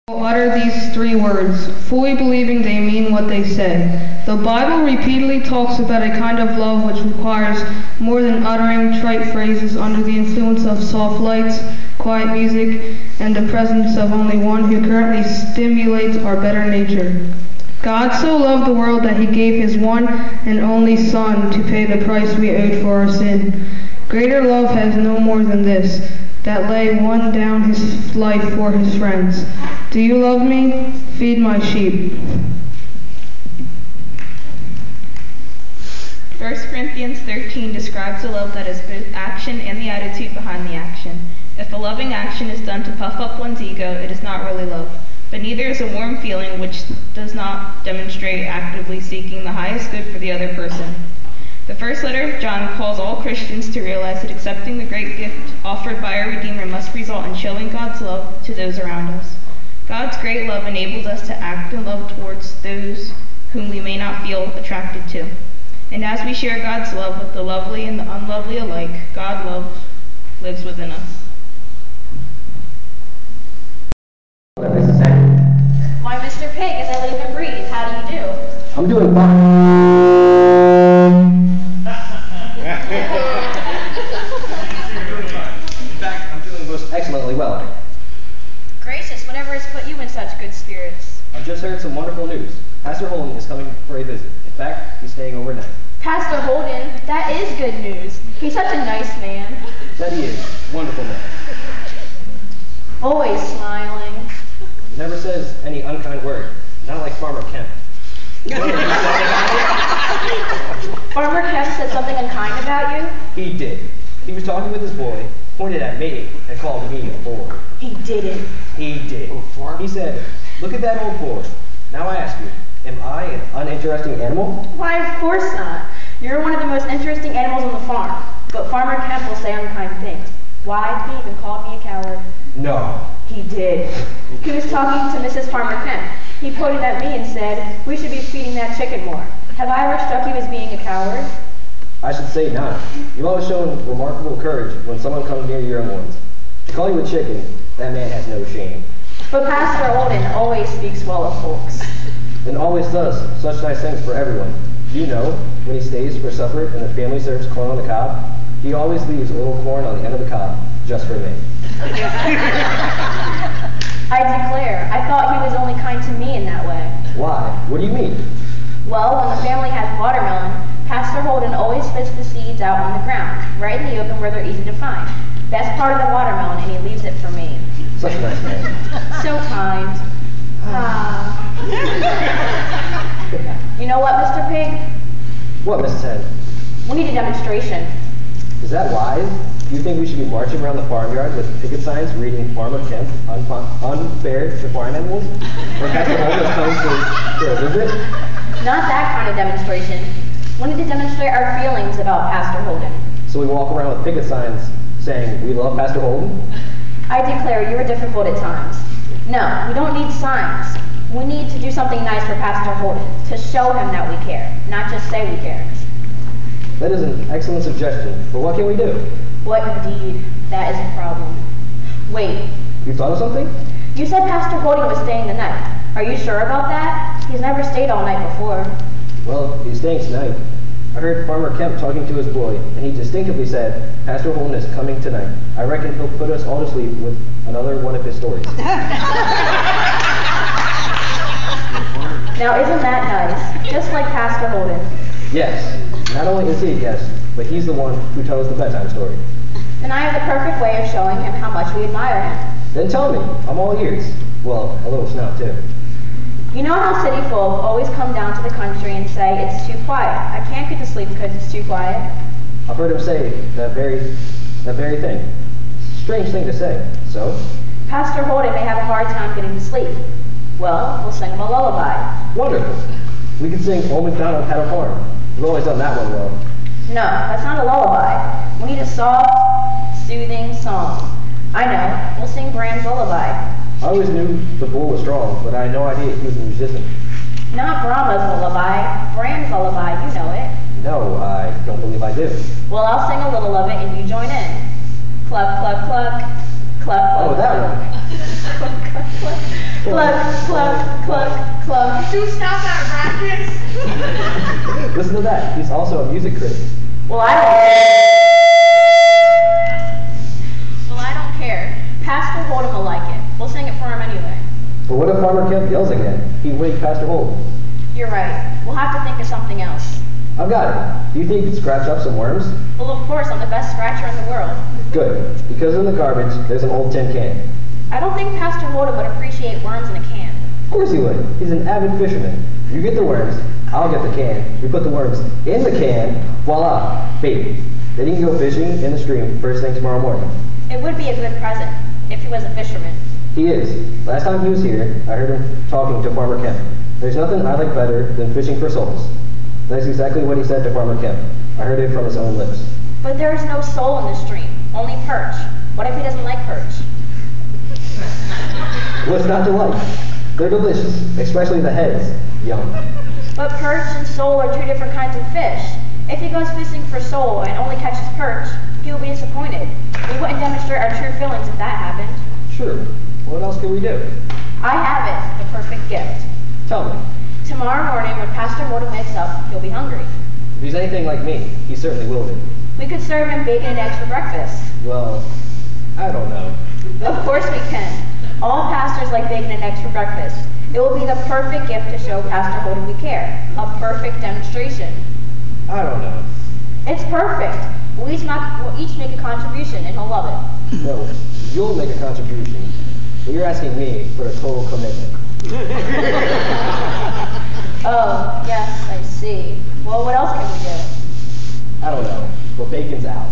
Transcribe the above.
Utter these three words, fully believing they mean what they say. The Bible repeatedly talks about a kind of love which requires more than uttering trite phrases under the influence of soft lights, quiet music, and the presence of only one who currently stimulates our better nature. God so loved the world that he gave his one and only Son to pay the price we owed for our sin. Greater love has no more than this, that lay one down his life for his friends. Do you love me? Feed my sheep. 1 Corinthians 13 describes a love that is both action and the attitude behind the action. If a loving action is done to puff up one's ego, it is not really love. But neither is a warm feeling which does not demonstrate actively seeking the highest good for the other person. The first letter of John calls all Christians to realize that accepting the great gift offered by our Redeemer must result in showing God's love to those around us. God's great love enables us to act in love towards those whom we may not feel attracted to. And as we share God's love with the lovely and the unlovely alike, God's love lives within us. Why, Mr. Pig, as I live and breathe, how do you do? I'm doing fine. In fact, I'm doing most excellently well. Gracious, whatever has put you in such good spirits? I've just heard some wonderful news. Pastor Holden is coming for a visit. In fact, he's staying overnight. Pastor Holden, that is good news. He's such a nice man. That he is. Wonderful man. Always smiling. He never says any unkind word. Not like Farmer Kemp. Farmer Kemp said something unkind about you? He did. He was talking with his boy, pointed at me, and called me a boy. He didn't. He did. He said, "Look at that old boy. Now I ask you, am I an uninteresting animal?" Why, of course not. You're one of the most interesting animals on the farm. But Farmer Kemp will say unkind things. Why, he even called me a coward. No. He did. He was talking to Mrs. Farmer Kemp. He pointed at me and said, "We should be feeding that chicken more." Have I ever struck you as being a coward? I should say not. You've always shown remarkable courage when someone comes near your young ones. To call you a chicken, that man has no shame. But Pastor Holden always speaks well of folks. And always does such nice things for everyone. You know, when he stays for supper and the family serves corn on the cob, he always leaves a little corn on the end of the cob, just for me. I declare, I thought he was only kind to me in that way. Why? What do you mean? Well, when the family has watermelon, Pastor Holden always spits the seeds out on the ground, right in the open where they're easy to find. Best part of the watermelon, and he leaves it for me. Such a nice man. So kind. You know what, Mr. Pig? What, Mrs. Hen? We need a demonstration. Is that wise? Do you think we should be marching around the farmyard with picket signs reading Farmer Kemp, unfair to farm animals? Or Pastor Holden is coming for a visit? Not that kind of demonstration. We need to demonstrate our feelings about Pastor Holden. So we walk around with picket signs saying, "We love Pastor Holden"? I declare you are difficult at times. No, we don't need signs. We need to do something nice for Pastor Holden, to show him that we care, not just say we care. That is an excellent suggestion, but what can we do? What indeed? That is a problem. Wait, You thought of something? you said Pastor Holden was staying the night. Are you sure about that? He's never stayed all night before. Well, he's staying tonight. I heard Farmer Kemp talking to his boy, and he distinctively said, "Pastor Holden is coming tonight. I reckon he'll put us all to sleep with another one of his stories." Now isn't that nice? Just like Pastor Holden. Yes, not only is he a guest, but he's the one who tells the bedtime story. Then I have the perfect way of showing him how much we admire him. Then tell me, I'm all ears. Well, a little snout too. You know how city folk always come down to the country and say, "It's too quiet. I can't get to sleep because it's too quiet." I've heard him say that very thing. Strange thing to say. So? Pastor Holden may have a hard time getting to sleep. Well, we'll sing him a lullaby. Wonderful. We could sing Old MacDonald Had a Farm. We've always done that one well. No, that's not a lullaby. We need a soft, soothing song. I know. We'll sing Bram's lullaby. I always knew the bull was strong, but I had no idea he was a musician. Not Brahma's lullaby. Bram's lullaby. You know it. No, I don't believe I do. Well, I'll sing a little of it and you join in. Cluck, cluck, cluck. Cluck, cluck. Oh, that one. Cluck, cluck, cluck. Cluck, cluck, cluck, cluck. Did you stop at practice? Listen to that. He's also a music critic. Well, I don't care. Pastor Hold'em will like it. We'll sing it for him anyway. But what if Farmer Kemp yells again? He'd wake Pastor Holt. You're right. We'll have to think of something else. I've got it. Do you think you'd scratch up some worms? Well, of course, I'm the best scratcher in the world. Good. Because in the garbage, there's an old tin can. I don't think Pastor Hold'em would appreciate worms in a can. Of course he would. He's an avid fisherman. You get the worms, I'll get the can. We put the worms in the can, voila, bait. Then you can go fishing in the stream first thing tomorrow morning. It would be a good present if he was a fisherman. He is. Last time he was here, I heard him talking to Farmer Kemp. There's nothing I like better than fishing for souls. That's exactly what he said to Farmer Kemp. I heard it from his own lips. But there is no soul in the stream, only perch. What if he doesn't like perch? What's not to like? They're delicious, especially the heads. Yum. But perch and sole are two different kinds of fish. If he goes fishing for sole and only catches perch, he will be disappointed. We wouldn't demonstrate our true feelings if that happened. Sure. What else can we do? I have it, the perfect gift. Tell me. Tomorrow morning, when Pastor Hold'em wakes up, he'll be hungry. If he's anything like me, he certainly will be. We could serve him bacon and eggs for breakfast. Well, I don't know. Of course we can. All pastors like bacon and eggs for breakfast. It will be the perfect gift to show Pastor Hold'em we care. A perfect demonstration. I don't know. It's perfect. We'll each make a contribution, and he'll love it. No, you'll make a contribution, but you're asking me for a total commitment. Oh, yes, I see. Well, what else can we do? I don't know, but bacon's out.